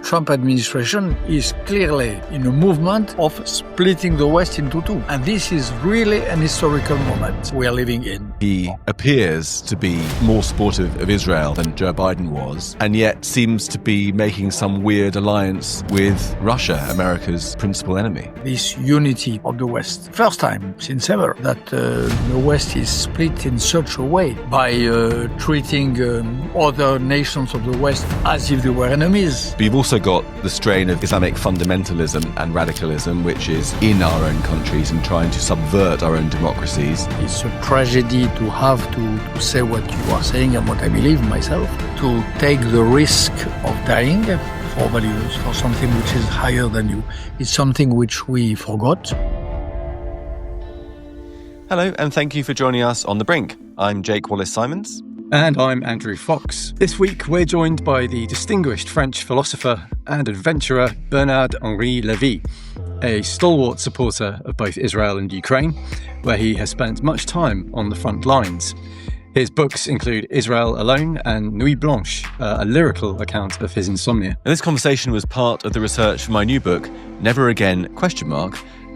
Trump administration is clearly in a movement of splitting the West into two. And this is really an historical moment we are living in. He appears to be more supportive of Israel than Joe Biden was, and yet seems to be making some weird alliance with Russia, America's principal enemy. This unity of the West. First time since ever that the West is split in such a way by treating other nations of the West as if they were enemies. But you've also got the strain of Islamic fundamentalism and radicalism, which is in our own countries and trying to subvert our own democracies. It's a tragedy to have to say what you are saying and what I believe myself, to take the risk of dying for values, for something which is higher than you. It's something which we forgot. Hello, and thank you for joining us on The Brink. I'm Jake Wallace-Simons. And I'm Andrew Fox. This week we're joined by the distinguished French philosopher and adventurer Bernard-Henri Lévy, a stalwart supporter of both Israel and Ukraine, where he has spent much time on the front lines. His books include Israel Alone and Nuit Blanche, a lyrical account of his insomnia. And this conversation was part of the research for my new book, Never Again,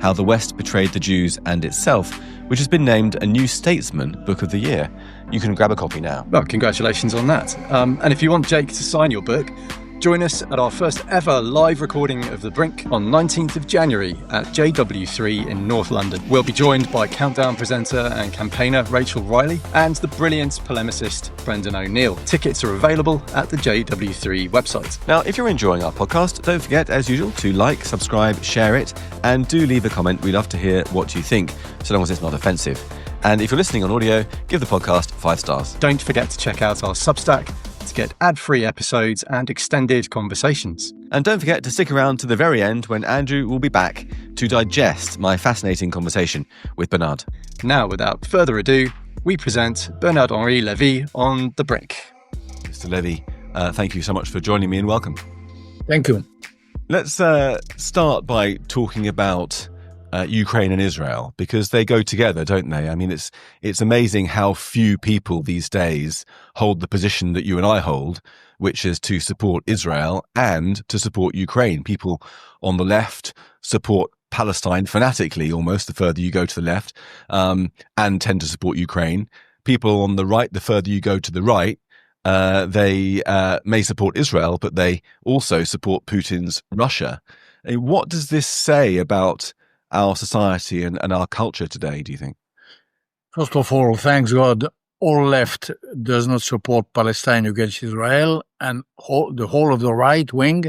How the West Betrayed the Jews and Itself, which has been named a New Statesman Book of the Year. You can grab a copy now. Well, congratulations on that. And if you want Jake to sign your book, join us at our first ever live recording of The Brink on 19th of January at JW3 in North London. We'll be joined by Countdown presenter and campaigner Rachel Riley and the brilliant polemicist Brendan O'Neill. Tickets are available at the JW3 website. Now, if you're enjoying our podcast, don't forget, as usual, to like, subscribe, share it, and do leave a comment. We'd love to hear what you think, so long as it's not offensive. And if you're listening on audio, give the podcast 5 stars. Don't forget to check out our Substack to get ad-free episodes and extended conversations. And don't forget to stick around to the very end when Andrew will be back to digest my fascinating conversation with Bernard. Now, without further ado, we present Bernard-Henri Lévy on The Brink. Mr. Lévy, thank you so much for joining me and welcome. Thank you. Let's start by talking about Ukraine and Israel, because they go together, don't they? I mean, it's amazing how few people these days hold the position that you and I hold, which is to support Israel and to support Ukraine. People on the left support Palestine fanatically, almost, the further you go to the left, and tend to support Ukraine. People on the right, the further you go to the right, they may support Israel, but they also support Putin's Russia. And what does this say about our society and our culture today, do you think? First of all, thanks God, all left does not support Palestine against Israel, and the whole of the right wing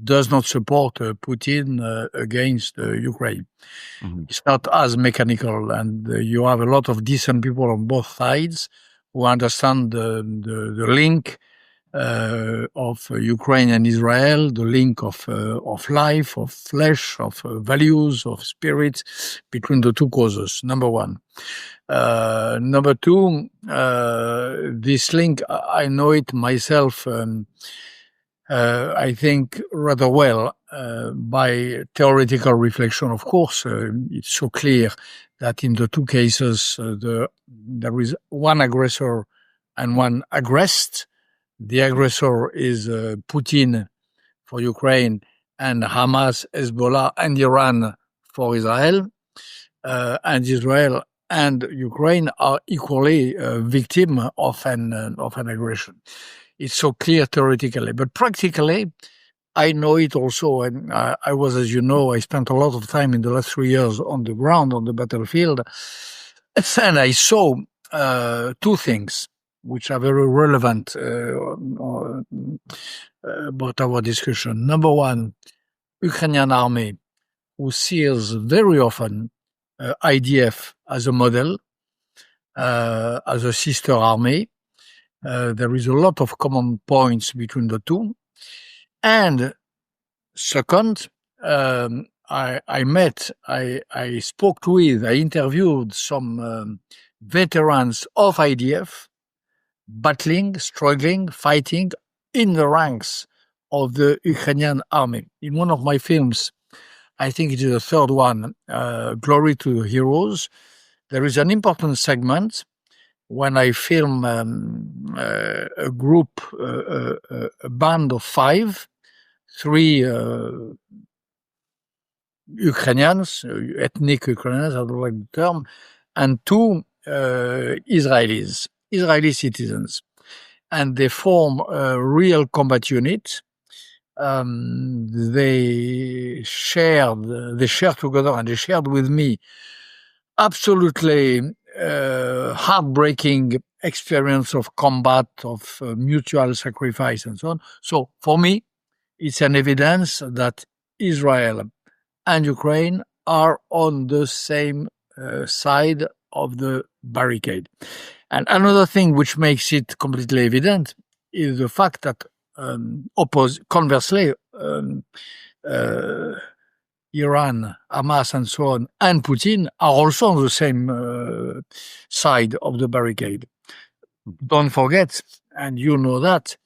does not support Putin against Ukraine. Mm-hmm. It's not as mechanical, and you have a lot of decent people on both sides who understand the link of Ukraine and Israel, the link of life, of flesh, of values, of spirit between the two causes, number one. Number two, this link, I know it myself, I think rather well, by theoretical reflection, of course. It's so clear that in the two cases, there is one aggressor and one aggressed. The aggressor is Putin for Ukraine and Hamas, Hezbollah, and Iran for Israel. And Israel and Ukraine are equally victim of an aggression. It's so clear theoretically, but practically, I know it also. And I was, as you know, I spent a lot of time in the last 3 years on the ground, on the battlefield, and I saw two things which are very relevant about our discussion. Number one, Ukrainian army, who sees very often IDF as a model, as a sister army. There is a lot of common points between the two. And second, I spoke with, I interviewed some veterans of IDF, battling, struggling, fighting in the ranks of the Ukrainian army. In one of my films, I think it is the third one, Glory to the Heroes, there is an important segment when I film a group, a band of 5 3 Ukrainians, ethnic Ukrainians, I don't like the term, and 2 Israelis, Israeli citizens. And they form a real combat unit. They shared together, and they shared with me absolutely heartbreaking experience of combat, of mutual sacrifice, and so on. So for me, it's an evidence that Israel and Ukraine are on the same side of the barricade. And another thing which makes it completely evident is the fact that, conversely, Iran, Hamas, and so on, and Putin are also on the same side of the barricade. Don't forget, and you know that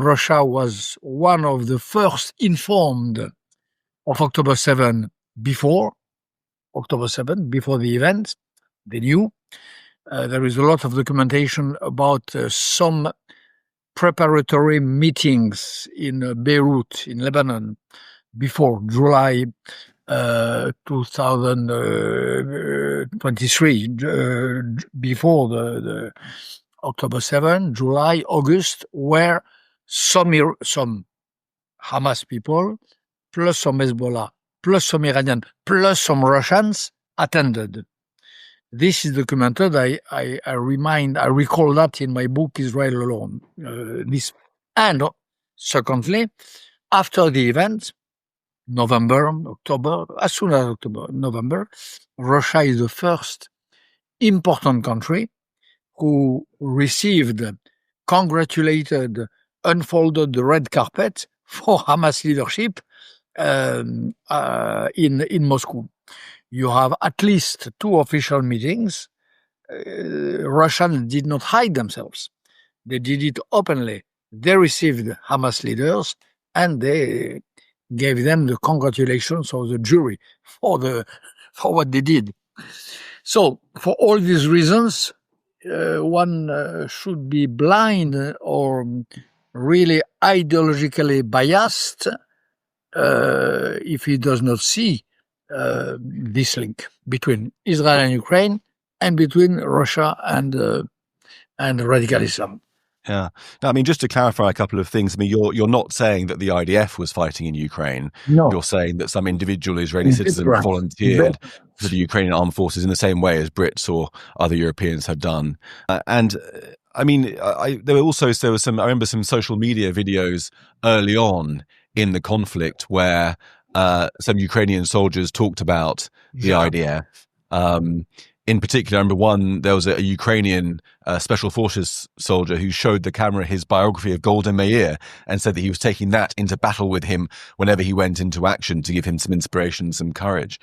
Russia was one of the first informed of October 7 before the event. They knew. There is a lot of documentation about some preparatory meetings in Beirut, in Lebanon, before July 2023, before the October 7, July, August, where some Hamas people, plus some Hezbollah, plus some Iranian, plus some Russians attended. This is documented. I recall that in my book, Israel Alone. And secondly, after the event, November, October, as soon as October, November, Russia is the first important country who received, congratulated, unfolded the red carpet for Hamas leadership in Moscow. You have at least 2 official meetings. Russians did not hide themselves. They did it openly. They received Hamas leaders and they gave them the congratulations of the jury for what they did. So for all these reasons, one should be blind or really ideologically biased if he does not see this link between Israel and Ukraine and between Russia and radicalism. Yeah. Now, I mean, just to clarify a couple of things, I mean, you're not saying that the IDF was fighting in Ukraine. No. You're saying that some individual Israeli citizen volunteered for the Ukrainian armed forces in the same way as Brits or other Europeans have done. And I mean, there was some, I remember some social media videos early on in the conflict where some Ukrainian soldiers talked about the IDF. In particular, I remember there was a Ukrainian special forces soldier who showed the camera his biography of Golda Meir and said that he was taking that into battle with him whenever he went into action to give him some inspiration, some courage.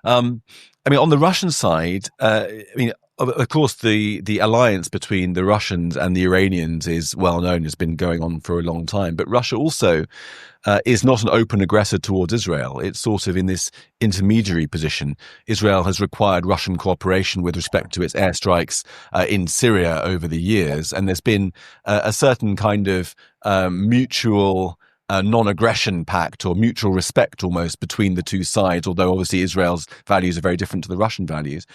I mean, on the Russian side, of course, the alliance between the Russians and the Iranians is well known, has been going on for a long time. But Russia also is not an open aggressor towards Israel. It's sort of in this intermediary position. Israel has required Russian cooperation with respect to its airstrikes in Syria over the years. And there's been a certain kind of mutual non-aggression pact or mutual respect almost between the two sides, although obviously Israel's values are very different to the Russian values.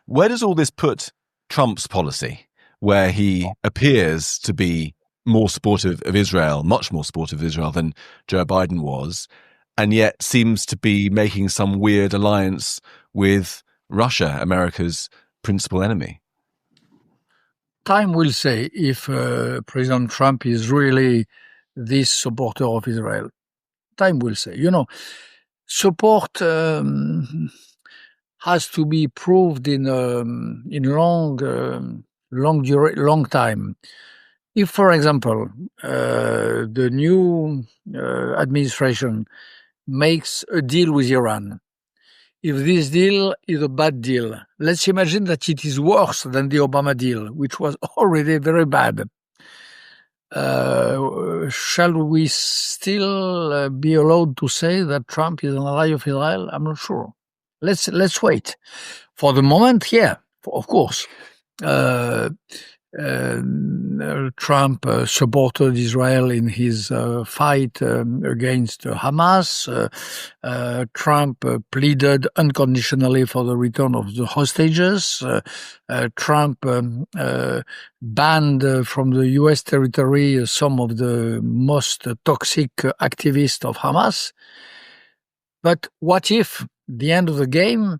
Where does all this put Trump's policy, where he appears to be more supportive of Israel, much more supportive of Israel than Joe Biden was, and yet seems to be making some weird alliance with Russia, America's principal enemy? Time will say if President Trump is really this supporter of Israel. Time will say. Support has to be proved in long time. If, for example, the new administration makes a deal with Iran, if this deal is a bad deal, let's imagine that it is worse than the Obama deal, which was already very bad. Shall we still be allowed to say that Trump is an ally of Israel? I'm not sure. Let's wait. For the moment, yeah, of course. Trump supported Israel in his fight against Hamas. Trump pleaded unconditionally for the return of the hostages. Trump banned from the U.S. territory some of the most toxic activists of Hamas. But what if the end of the game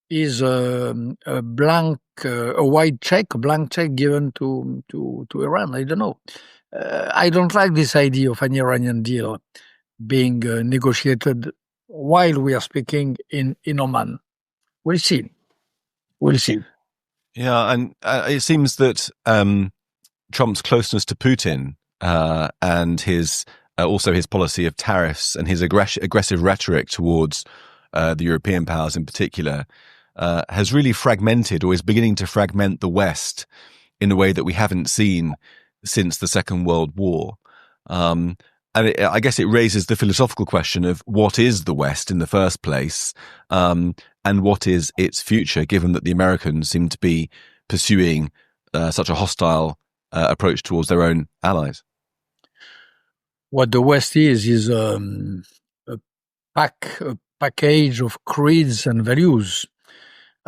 is a blank check given to Iran? I don't know. I don't like this idea of an Iranian deal being negotiated while we are speaking in Oman. We'll see. Yeah, and it seems that Trump's closeness to Putin and his also his policy of tariffs and his aggressive rhetoric towards the European powers in particular has really fragmented, or is beginning to fragment, the West in a way that we haven't seen since the Second World War. And I guess it raises the philosophical question of what is the West in the first place, and what is its future, given that the Americans seem to be pursuing such a hostile approach towards their own allies. What the West is a package of creeds and values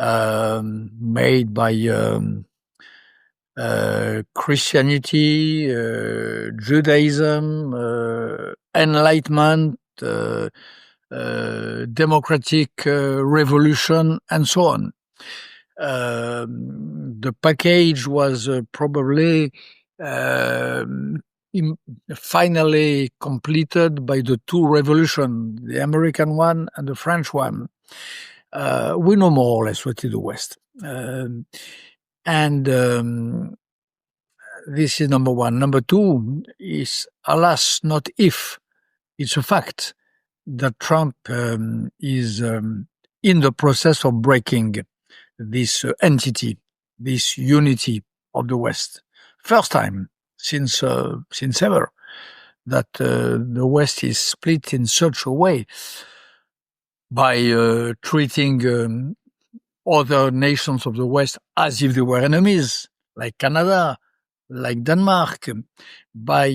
made by Christianity, Judaism, Enlightenment, democratic revolution, and so on. The package was probably finally completed by the two revolutions, the American one and the French one. We know more or less what is the West. And this is number one. Number two is, alas, not if, it's a fact that Trump is in the process of breaking this entity, this unity of the West. First time since ever that the West is split in such a way by treating other nations of the West as if they were enemies, like Canada, like Denmark, by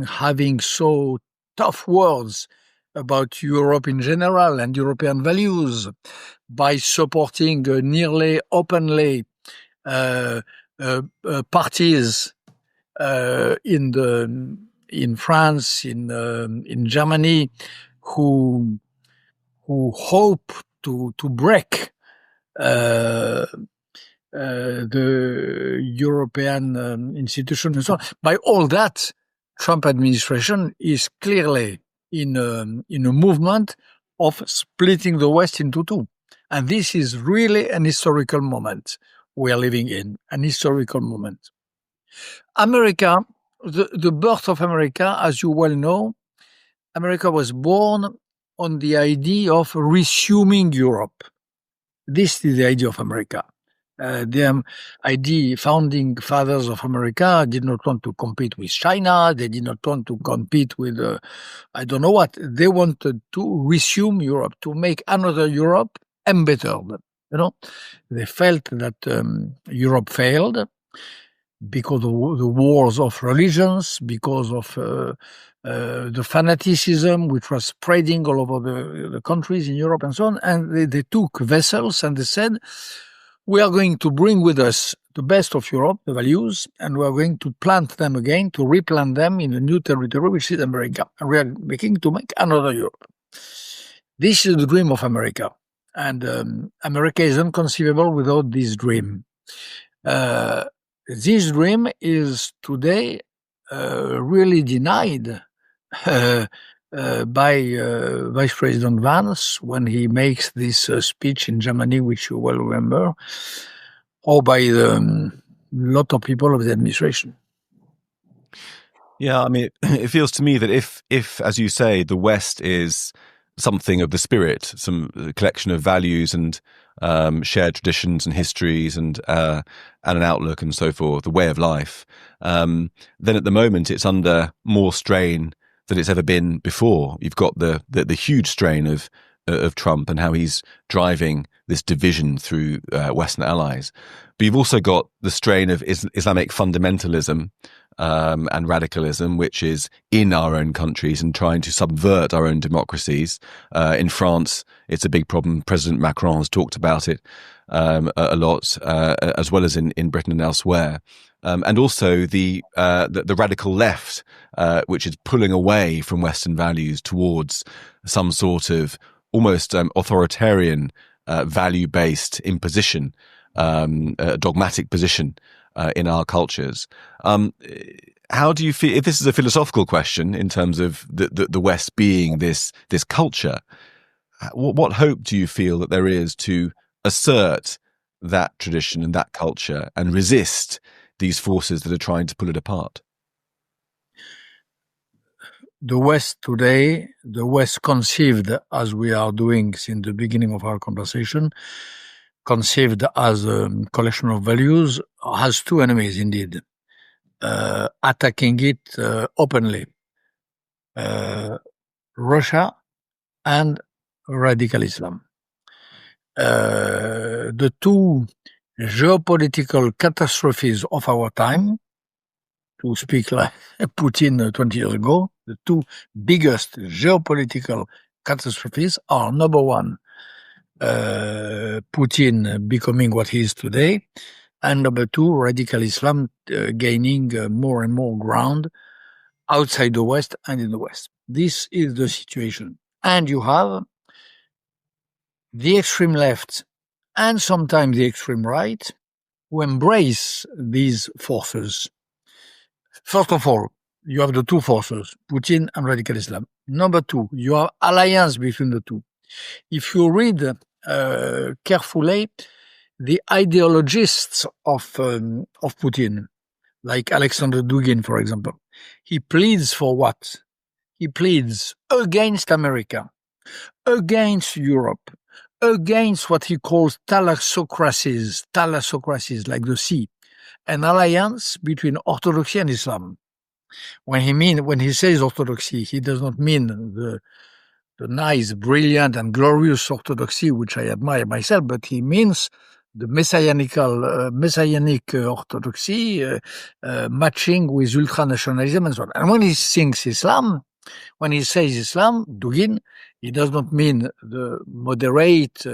having so tough words about Europe in general and European values, by supporting nearly openly parties in France, in Germany, who hope to break the European institution and so on. By all that, Trump administration is clearly in a movement of splitting the West into two. And this is really an historical moment we are living in, an historical moment. America, the birth of America, as you well know, America was born on the idea of resuming Europe. This is the idea of America. The founding fathers of America did not want to compete with China. They did not want to compete with, I don't know what. They wanted to resume Europe, to make another Europe embittered. They felt that Europe failed because of the wars of religions, because of the fanaticism which was spreading all over the countries in Europe and so on. And they took vessels and they said, we are going to bring with us the best of Europe, the values, and we are going to plant them again, to replant them in a new territory, which is America. And we are making to make another Europe. This is the dream of America. And America is inconceivable without this dream. This dream is today really denied by Vice President Vance when he makes this speech in Germany, which you well remember, or by a lot of people of the administration. Yeah, I mean, it feels to me that if, as you say, the West is something of the spirit, some collection of values and shared traditions and histories and an outlook and so forth, the way of life, then at the moment it's under more strain than it's ever been before. You've got the huge strain of of Trump and how he's driving this division through Western allies. But you've also got the strain of Islamic fundamentalism and radicalism, which is in our own countries and trying to subvert our own democracies. In France, it's a big problem. President Macron has talked about it a lot, as well as in Britain and elsewhere. And also the radical left, which is pulling away from Western values towards some sort of almost authoritarian, value-based imposition, dogmatic position in our cultures. How do you feel? If this is a philosophical question in terms of the West being this culture, what hope do you feel that there is to assert that tradition and that culture and resist these forces that are trying to pull it apart? The West today, the West conceived as we are doing since the beginning of our conversation, conceived as a collection of values, has two enemies indeed, attacking it openly. Russia and radical Islam. The two geopolitical catastrophes of our time, to speak like Putin 20 years ago, the two biggest geopolitical catastrophes are, number one, Putin becoming what he is today, and number two, radical Islam gaining more and more ground outside the West and in the West. This is the situation. And you have the extreme left and sometimes the extreme right who embrace these forces. First of all, you have the two forces, Putin and radical Islam. Number two, you have alliance between the two. If you read carefully the ideologists of Putin, like Alexander Dugin, for example, he pleads for what? He pleads against America, against Europe, against what he calls thalassocracies like the sea, an alliance between Orthodoxy and Islam. When he says Orthodoxy, he does not mean the nice, brilliant, and glorious Orthodoxy, which I admire myself, but he means the messianic Orthodoxy matching with ultranationalism and so on. And when he sings Islam, when he says Islam, Dugin, he does not mean the moderate,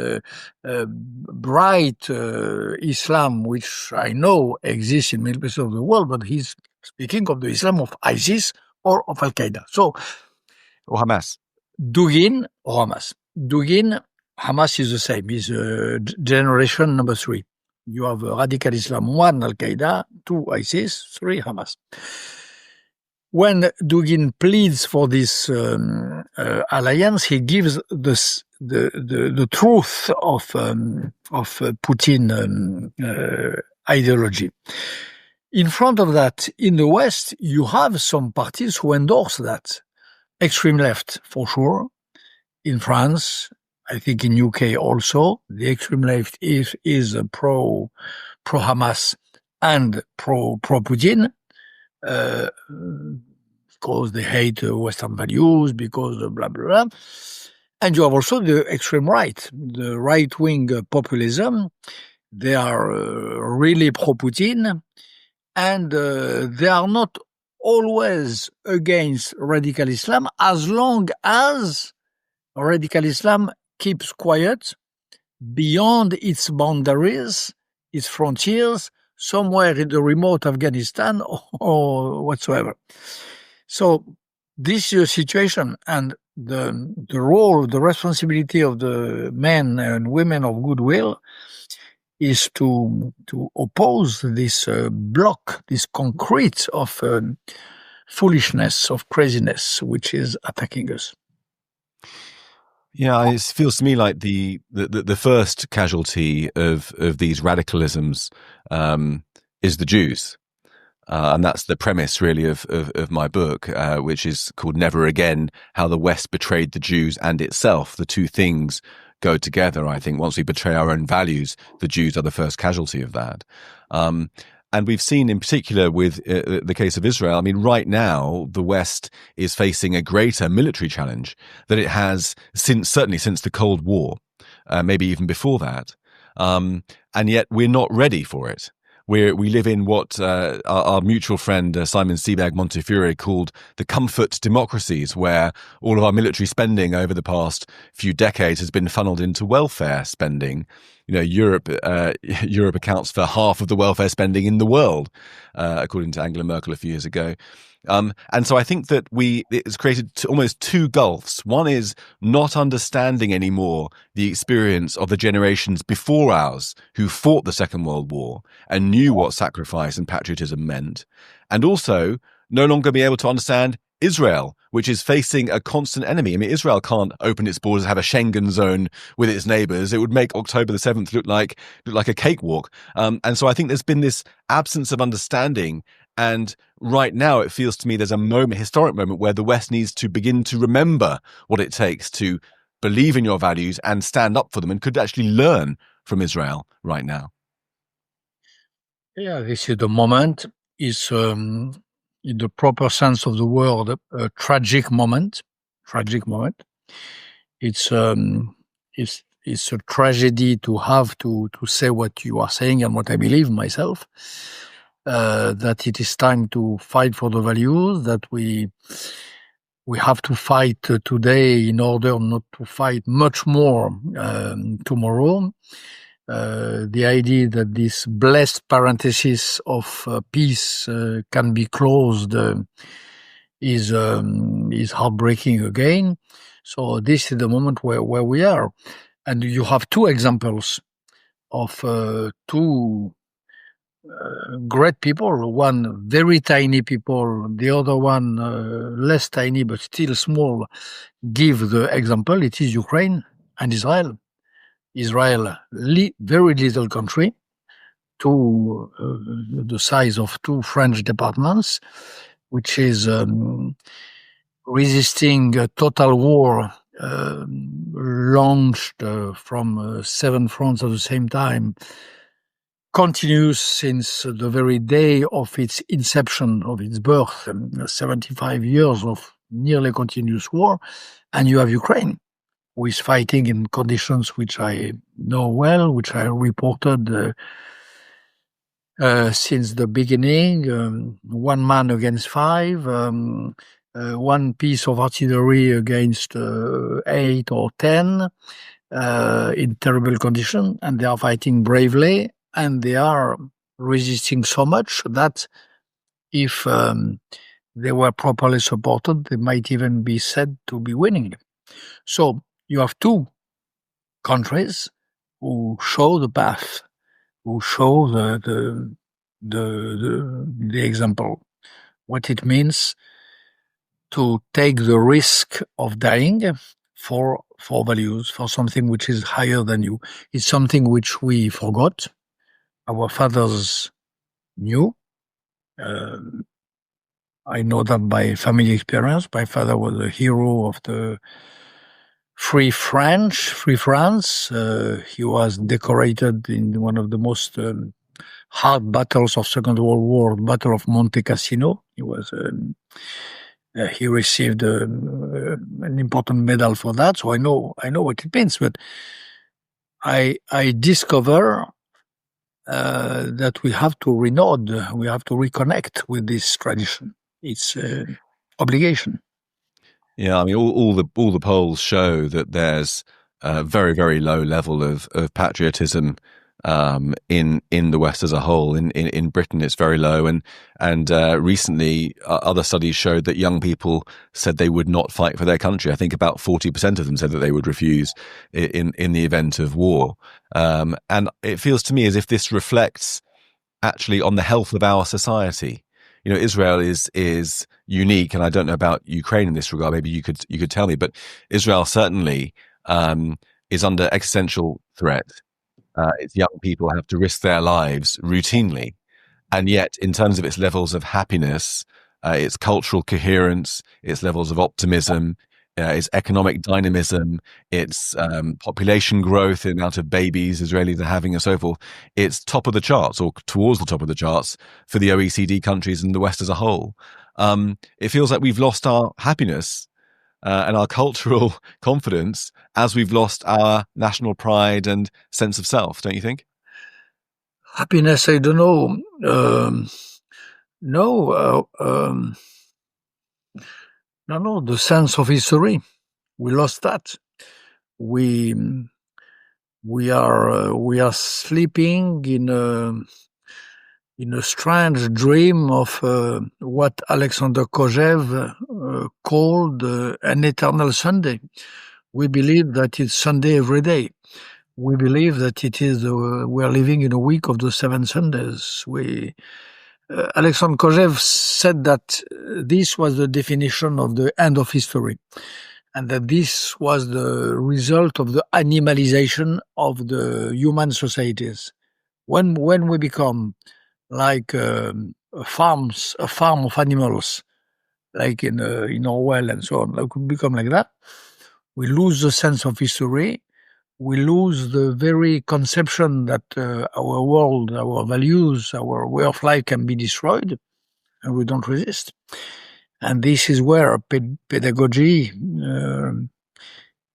bright Islam, which I know exists in many places of the world, but he's speaking of the Islam of ISIS or of Al-Qaeda. So, or Hamas. Dugin or Hamas. Dugin, Hamas is the same. He's generation number 3. You have radical Islam, 1 Al-Qaeda, 2 ISIS, 3 Hamas. When Dugin pleads for this alliance, he gives the truth of Putin ideology. In front of that, in the West, you have some parties who endorse that. Extreme left, for sure. In France, I think in UK also, the extreme left is pro Hamas and pro Putin. Because they hate Western values, because blah, blah, blah. And you have also the extreme right, the right-wing populism. They are really pro-Putin, and they are not always against radical Islam as long as radical Islam keeps quiet beyond its boundaries, its frontiers, somewhere in the remote Afghanistan or whatsoever. So this is a situation, and the role, the responsibility of the men and women of goodwill is to oppose this block, this concrete of foolishness, of craziness, which is attacking us. Yeah, it feels to me like the first casualty of these radicalisms is the Jews. And that's the premise, really, of my book, which is called Never Again, How the West Betrayed the Jews and Itself. The two things go together, I think. Once we betray our own values, the Jews are the first casualty of that. And we've seen in particular with the case of Israel, I mean, right now, the West is facing a greater military challenge than it has certainly since the Cold War, maybe even before that. And yet we're not ready for it. We live in what our mutual friend Simon Sebag Montefiore called the comfort democracies, where all of our military spending over the past few decades has been funneled into welfare spending. Europe accounts for half of the welfare spending in the world, according to Angela Merkel a few years ago. And so I think that it's created almost two gulfs. One is not understanding anymore the experience of the generations before ours who fought the Second World War and knew what sacrifice and patriotism meant, and also no longer be able to understand Israel, which is facing a constant enemy. I mean, Israel can't open its borders, have a Schengen zone with its neighbors. It would make October the 7th look like a cakewalk. And so I think there's been this absence of understanding. And right now, it feels to me there's a historic moment where the West needs to begin to remember what it takes to believe in your values and stand up for them, and could actually learn from Israel right now. Yeah, this is the moment. Is in the proper sense of the word, a tragic moment. It's a tragedy to have to say what you are saying and what I believe myself. That it is time to fight for the values, that we have to fight today in order not to fight much more tomorrow. The idea that this blessed parenthesis of peace can be closed is heartbreaking again. So this is the moment where we are. And you have two examples of two great people, one very tiny people, the other one less tiny but still small, give the example. It is Ukraine and Israel. Israel, very little country, the size of two French departments, which is resisting a total war launched from 7 fronts at the same time, continues since the very day of its inception, of its birth, 75 years of nearly continuous war. And you have Ukraine, who is fighting in conditions which I know well, which I reported since the beginning, 1 man against 5, 1 piece of artillery against 8 or 10, in terrible condition, and they are fighting bravely, and they are resisting so much that if they were properly supported, they might even be said to be winning. So you have two countries who show the path, who show the example, what it means to take the risk of dying for values, for something which is higher than you. It's something which we forgot. Our fathers knew. I know that by family experience. My father was a hero of the Free France. He was decorated in one of the most hard battles of Second World War, Battle of Monte Cassino. He received an important medal for that, so I know what it means. But I discover that we have to renode, we have to reconnect with this tradition. It's obligation. Yeah, I mean, all the polls show that there's a very, very low level of patriotism in the West as a whole. In Britain, it's very low, and recently other studies showed that young people said they would not fight for their country. I think about 40% of them said that they would refuse in the event of war. And it feels to me as if this reflects actually on the health of our society. You know, Israel is unique, and I don't know about Ukraine in this regard. Maybe you could tell me, but Israel certainly is under existential threat. Its young people have to risk their lives routinely, and yet, in terms of its levels of happiness, its cultural coherence, its levels of optimism, It's economic dynamism, it's population growth, the amount of babies Israelis are having and so forth. It's top of the charts, or towards the top of the charts, for the OECD countries and the West as a whole. It feels like we've lost our happiness and our cultural confidence as we've lost our national pride and sense of self, don't you think? Happiness, I don't know. No, the sense of history. We lost that. We are sleeping in a strange dream of what Alexander Kojev called an eternal Sunday. We believe that it's Sunday every day. We believe that it is we are living in a week of the 7 Sundays. Alexander Kojev said that this was the definition of the end of history, and that this was the result of the animalization of the human societies. When we become like a farm of animals, like in Orwell and so on, like we become like that, we lose the sense of history. We lose the very conception that our world, our values, our way of life can be destroyed, and we don't resist. And this is where pedagogy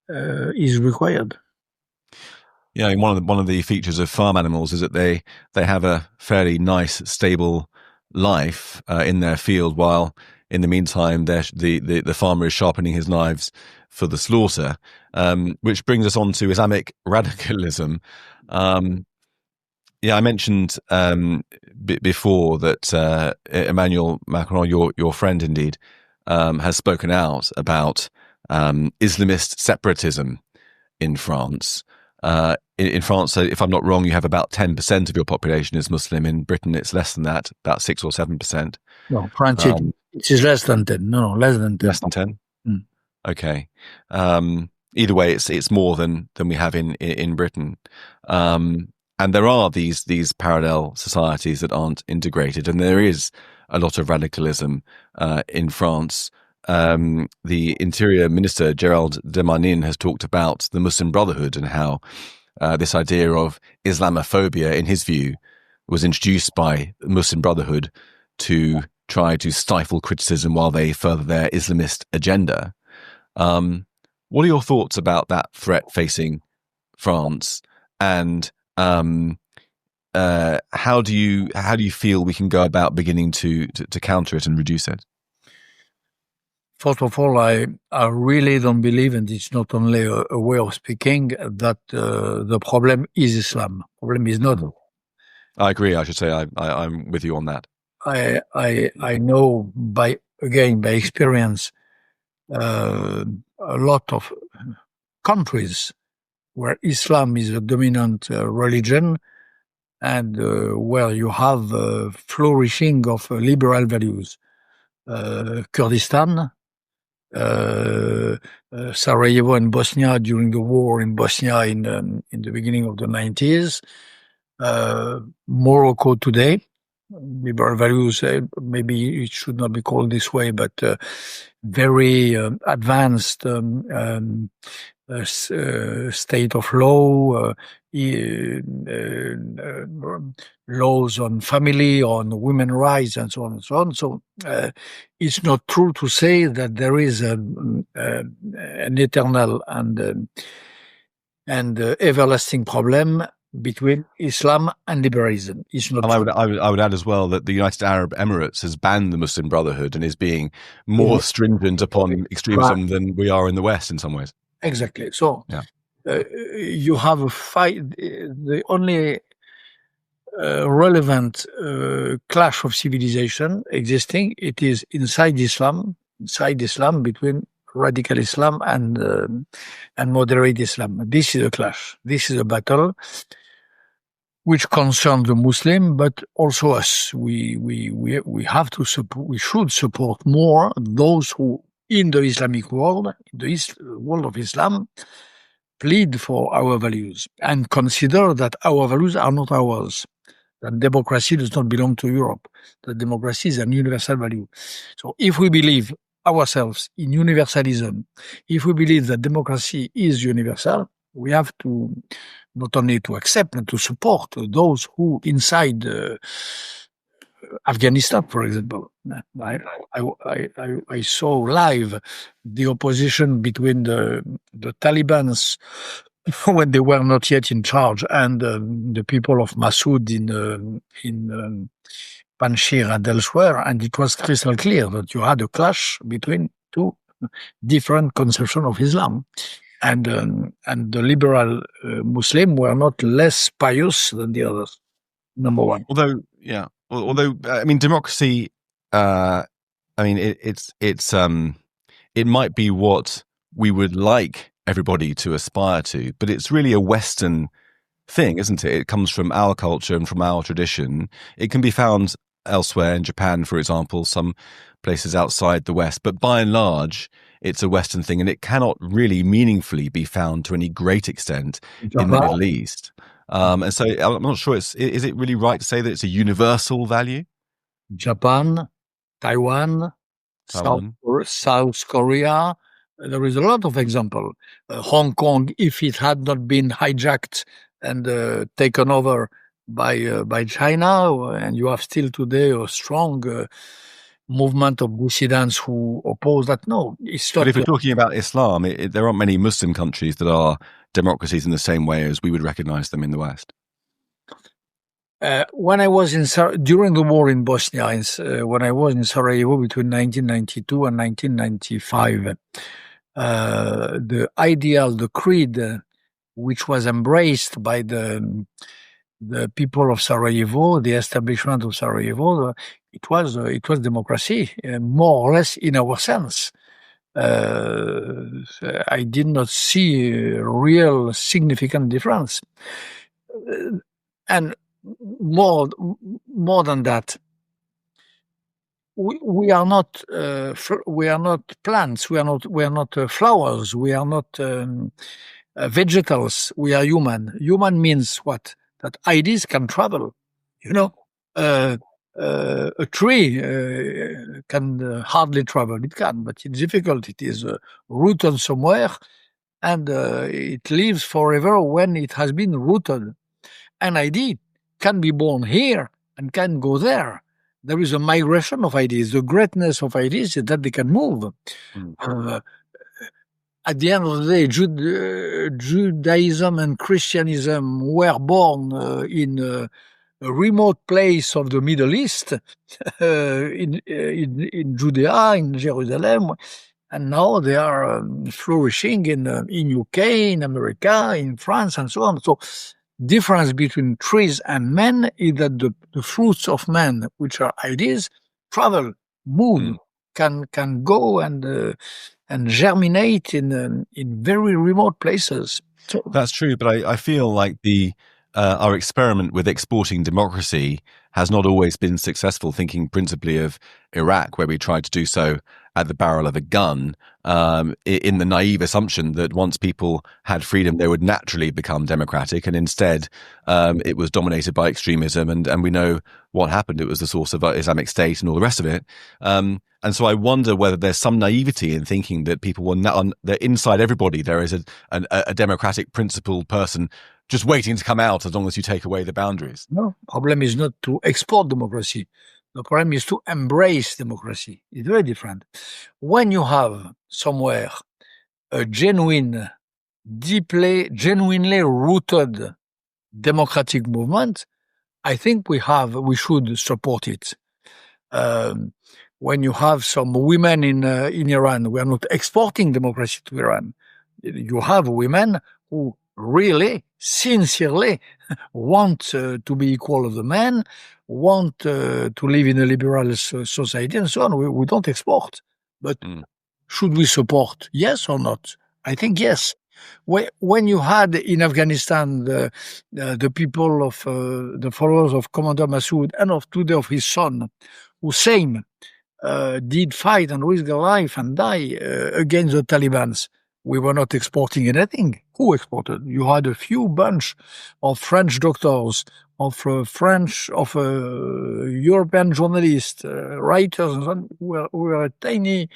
is required. Yeah, one of the features of farm animals is that they have a fairly nice, stable life in their field, while in the meantime, the farmer is sharpening his knives for the slaughter, which brings us on to Islamic radicalism. I mentioned before that Emmanuel Macron, your friend indeed, has spoken out about Islamist separatism in France. In France, if I'm not wrong, you have about 10% of your population is Muslim. In Britain, it's less than that, about 6 or 7%. No, France, it is less than 10. No, less than 10. Less than 10? Mm. Okay. Either way, it's more than we have in Britain. And there are these parallel societies that aren't integrated, and there is a lot of radicalism in France. The Interior Minister, Gérald Darmanin, has talked about the Muslim Brotherhood and how this idea of Islamophobia, in his view, was introduced by the Muslim Brotherhood to try to stifle criticism while they further their Islamist agenda. What are your thoughts about that threat facing France, and how do you feel we can go about beginning to counter it and reduce it? First of all, I really don't believe, and it's not only a way of speaking, that the problem is Islam. The problem is not. I agree. I should say I'm with you on that. I know by experience a lot of countries where Islam is a dominant religion, and where you have flourishing of liberal values. Kurdistan, Sarajevo and Bosnia during the war in Bosnia in the beginning of the 90s, Morocco today, liberal values, maybe it should not be called this way, but very advanced state of law, laws on family, on women's rights, and so on and so on. So it's not true to say that there is an eternal and everlasting problem between Islam and liberalism. It's not. And I would add as well that the United Arab Emirates has banned the Muslim Brotherhood and is being more stringent upon extremism than we are in the West in some ways. Exactly. So you have a fight. The only relevant clash of civilization existing, it is inside Islam between radical Islam and moderate Islam. This is a clash. This is a battle which concerns the Muslim, but also us. We have to support. We should support more those who, in the Islamic world, in the world of Islam, plead for our values and consider that our values are not ours. That democracy does not belong to Europe. That democracy is a universal value. So if we believe ourselves in universalism, if we believe that democracy is universal, we have to not only to accept and to support those who inside Afghanistan, for example. I saw live the opposition between the Taliban's when they were not yet in charge and the people of Massoud in Panjshir and elsewhere, and it was crystal clear that you had a clash between two different conceptions of Islam. And the liberal Muslim were not less pious than the others. Number one. Although, I mean, democracy. I mean, it might be what we would like everybody to aspire to, but it's really a Western thing, isn't it? It comes from our culture and from our tradition. It can be found elsewhere, in Japan, for example, some places outside the West, but by and large, it's a Western thing, and it cannot really meaningfully be found to any great extent in the Middle East. And so I'm not sure is it really right to say that it's a universal value? Japan, Taiwan. South Korea. There is a lot of example. Hong Kong, if it had not been hijacked and taken over by China, and you have still today a strong movement of dissidents who oppose that. No, it's not. But if we're talking about Islam, there aren't many Muslim countries that are democracies in the same way as we would recognize them in the West. When I was during the war in Bosnia, when I was in Sarajevo between 1992 and 1995, the ideal, the creed, which was embraced by the people of Sarajevo, the establishment of Sarajevo, it was democracy, more or less in our sense. I did not see a real significant difference, and more than that, we are not plants, we are not flowers, we are not vegetals. We are human. Human means what? That ideas can travel. A tree can hardly travel. It can, but it's difficult. It is rooted somewhere, and it lives forever when it has been rooted. An idea can be born here and can go there. There is a migration of ideas. The greatness of ideas is that they can move. At the end of the day, Judaism and Christianism were born in a remote place of the Middle East, in Judea, in Jerusalem, and now they are flourishing in UK, in America, in France, and so on. So, difference between trees and men is that the fruits of men, which are ideas, travel, move, can go and germinate in very remote places. So, that's true, but I feel like our experiment with exporting democracy has not always been successful, thinking principally of Iraq, where we tried to do so at the barrel of a gun, in the naive assumption that once people had freedom, they would naturally become democratic. And instead, it was dominated by extremism. And we know what happened. It was the source of Islamic State and all the rest of it. And so I wonder whether there's some naivety in thinking that people will that inside everybody, there is a democratic principled person just waiting to come out as long as you take away the boundaries. No, problem is not to export democracy. The problem is to embrace democracy. It's very different. When you have somewhere a genuinely rooted democratic movement, I think we should support it. When you have some women in Iran, we are not exporting democracy to Iran. You have women who really, sincerely want to be equal of the men, want to live in a liberal society, and so on. We don't export. But should we support? Yes or not? I think yes. When you had in Afghanistan the people of the followers of Commander Massoud and today of his son, Hussein, did fight and risk their life and die against the Taliban, we were not exporting anything. Who exported? You had a few bunch of French doctors, of European journalists, writers, and so on, who were a tiny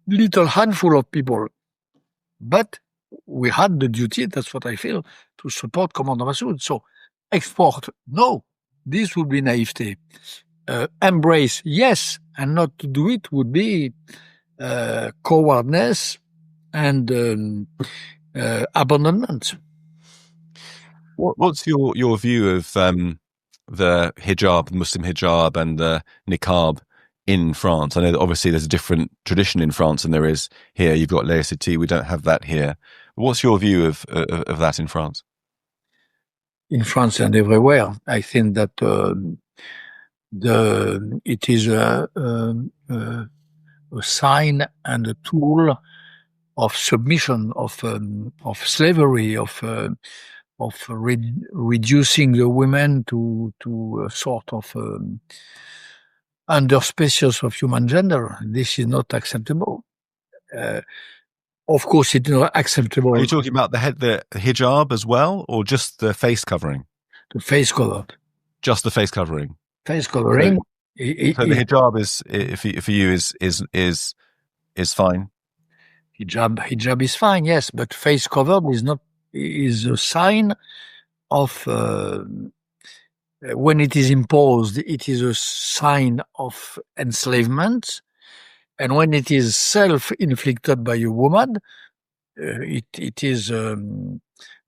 little handful of people. But we had the duty, that's what I feel, to support Commander Massoud. So export, no, this would be naivety. Embrace, yes, and not to do it would be cowardness and abandonment. What's your view of the hijab, Muslim hijab, and the niqab in France? I know that obviously there's a different tradition in France than there is here. You've got laicity. We don't have that here. What's your view of that in France? In France and everywhere, I think that it is a sign and a tool of submission, of slavery, of reducing the women to a sort of under species of human gender. This is not acceptable. Of course, it's not acceptable. Are you talking about the hijab as well, or just the face covering? The face cover. Just the face covering. Face covering. So the hijab is for you is fine. Hijab is fine, yes, but face cover is a sign of when it is imposed, it is a sign of enslavement, and when it is self-inflicted by a woman, it is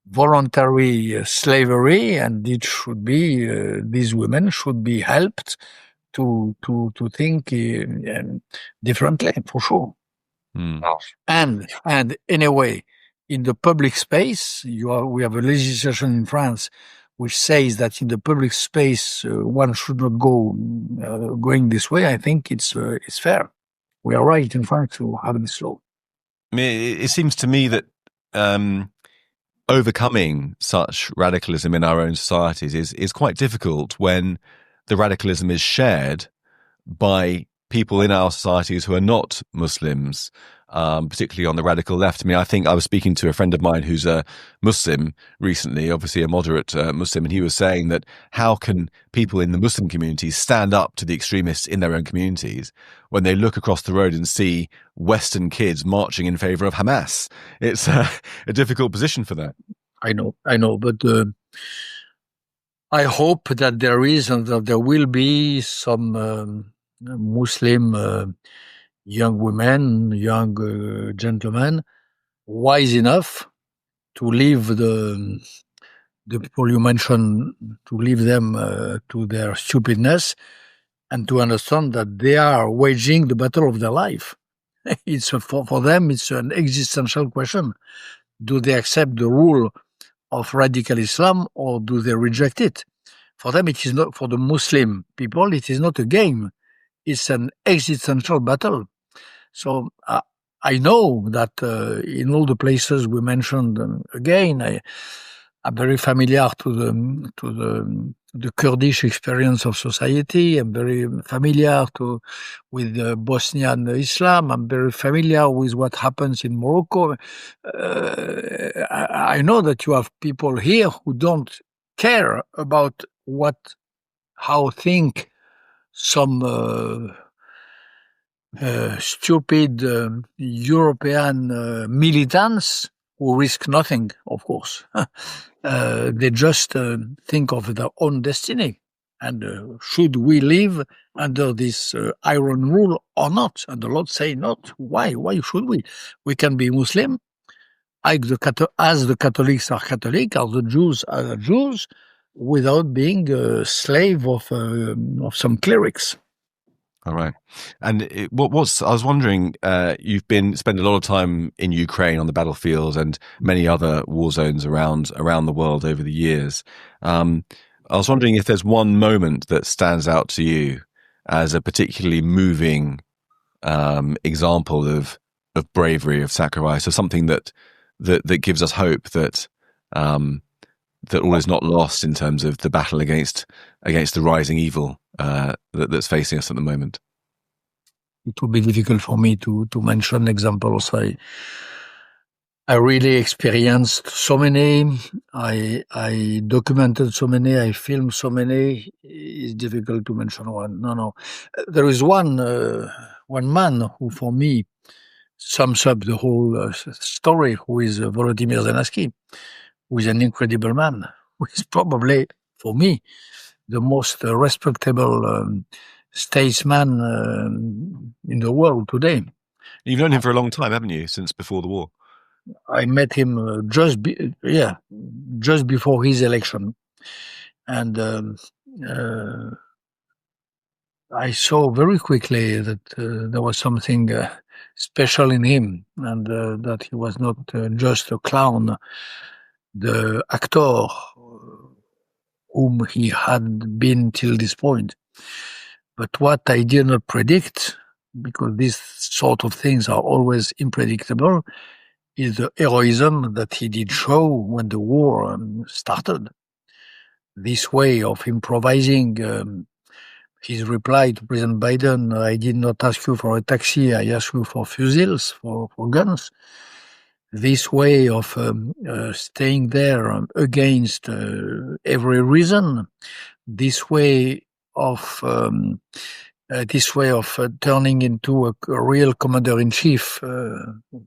voluntary slavery, and it should be these women should be helped to think differently, for sure. And anyway, in the public space, we have a legislation in France which says that in the public space one should not go going this way. I think it's fair. We are right in France to have this law. I mean, it seems to me that overcoming such radicalism in our own societies is quite difficult when the radicalism is shared by people in our societies who are not Muslims, particularly on the radical left. I mean, I think I was speaking to a friend of mine who's a Muslim recently, obviously a moderate Muslim, and he was saying that how can people in the Muslim communities stand up to the extremists in their own communities when they look across the road and see Western kids marching in favor of Hamas? It's a difficult position for that. I know, but I hope that there is and that there will be some Muslim young women, young gentlemen, wise enough to leave the people you mentioned, to leave them to their stupidness, and to understand that they are waging the battle of their life. It's for them, it's an existential question. Do they accept the rule of radical Islam, or do they reject it? For them, it is not. For the Muslim people, it is not a game. It's an existential battle. So I know that in all the places we mentioned, again, I'm very familiar to the Kurdish experience of society. I'm very familiar with Bosnian Islam. I'm very familiar with what happens in Morocco. I know that you have people here who don't care about how think some stupid European militants who risk nothing, of course. They just think of their own destiny. And should we live under this iron rule or not? And the Lord say not. Why? Why should we? We can be Muslim, as the Catholics are Catholic, as the Jews are Jews, without being a slave of some clerics. All right. And I was wondering, you've spent a lot of time in Ukraine on the battlefield and many other war zones around the world over the years. I was wondering if there's one moment that stands out to you as a particularly moving example of bravery, of sacrifice, or something that gives us hope that all is not lost in terms of the battle against the rising evil that's facing us at the moment. It would be difficult for me to mention examples. I really experienced so many. I documented so many. I filmed so many. It's difficult to mention one. No. There is one man who, for me, sums up the whole story, who is Volodymyr Zelensky, who is an incredible man, who is probably, for me, the most respectable statesman in the world today. You've known him for a long time, haven't you? Since before the war. I met him just before his election, and I saw very quickly that there was something special in him, and that he was not just a clown, the actor whom he had been till this point. But what I did not predict, because these sort of things are always unpredictable, is the heroism that he did show when the war started. This way of improvising his reply to President Biden, I did not ask you for a taxi, I asked you for fusils, for guns. This way of staying there against every reason, this way of turning into a real commander-in-chief,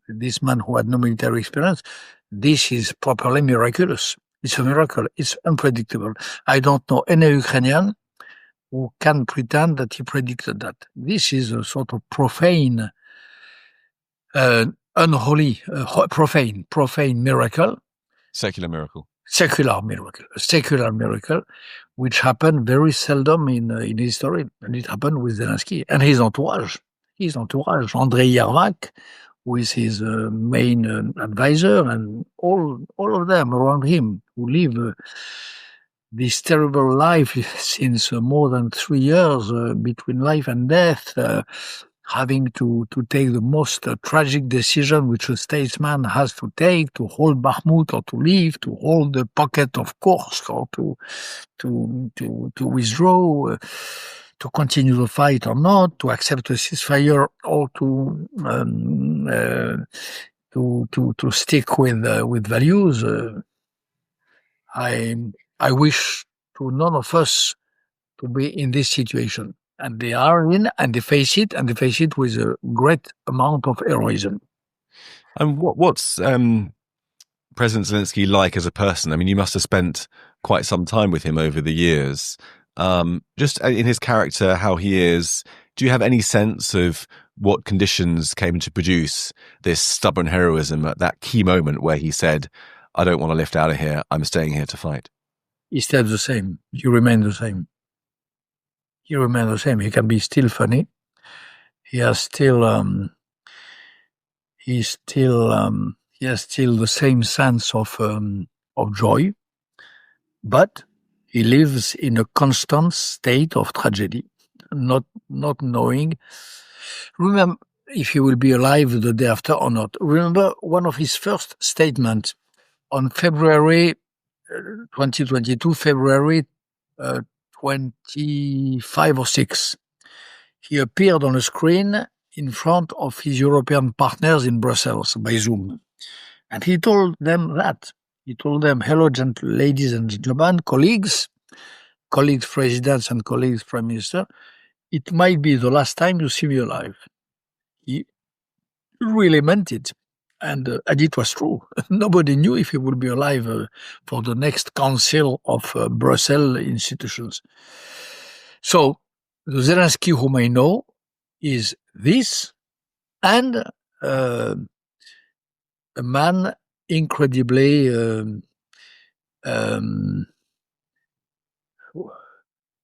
this man who had no military experience, this is properly miraculous. It's a miracle. It's unpredictable. I don't know any Ukrainian who can pretend that he predicted that. This is a sort of profane, unholy, profane miracle. Secular miracle. A secular miracle, which happened very seldom in history, and it happened with Zelensky and his entourage. Andrei Yermak, who is his main advisor, and all of them around him who live this terrible life since more than 3 years between life and death, having to take the most tragic decision which a statesman has to take, to hold Bakhmut or to leave, to hold the pocket of Kursk or to withdraw, to continue the fight or not, to accept a ceasefire or to stick with values. I wish to none of us to be in this situation. And they are in, and they face it with a great amount of heroism. And what's President Zelensky like as a person? I mean, you must have spent quite some time with him over the years. Just in his character, how he is, do you have any sense of what conditions came to produce this stubborn heroism at that key moment where he said, I don't want to lift out of here, I'm staying here to fight? He stayed the same. He remained the same. He can be still funny. He has still the same sense of joy, but he lives in a constant state of tragedy, not knowing. Remember, if he will be alive the day after or not. Remember one of his first statements on February 2022, February 25 or 6. He appeared on a screen in front of his European partners in Brussels by Zoom. And he told them that. He told them, hello, ladies and gentlemen, colleagues, presidents and colleagues, prime minister, it might be the last time you see me alive. He really meant it. And it was true. Nobody knew if he would be alive for the next council of Brussels institutions. So the Zelensky whom I know is this, and a man incredibly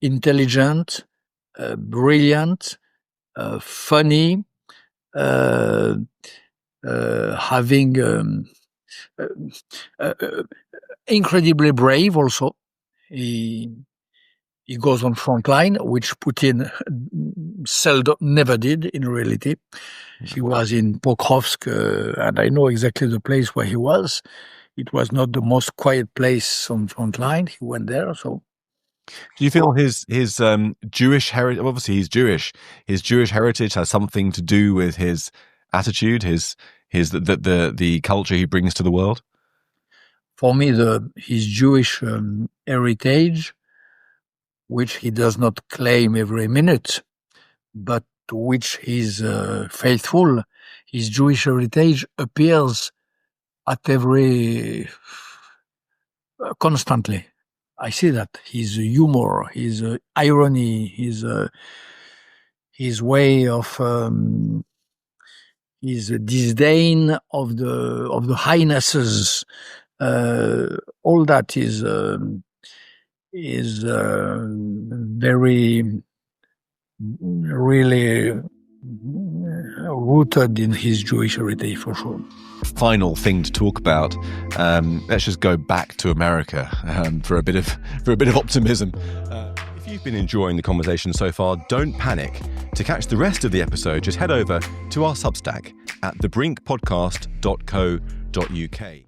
intelligent, brilliant, funny, having incredibly brave also. He goes on front line, which Putin never did in reality. He was in Pokrovsk, and I know exactly the place where he was. It was not the most quiet place on front line. He went there. So, do you feel his Jewish heritage? Obviously, he's Jewish. His Jewish heritage has something to do with his attitude, the culture he brings to the world? For me, his Jewish heritage, which he does not claim every minute, but to which he's faithful, his Jewish heritage appears at every constantly. I see that his humor, his irony, his way of his disdain of the highnesses. All that is very really rooted in his Jewish heritage, for sure. Final thing to talk about. Let's just go back to America for a bit of optimism. If you've been enjoying the conversation so far, don't panic. To catch the rest of the episode, just head over to our Substack at thebrinkpodcast.co.uk.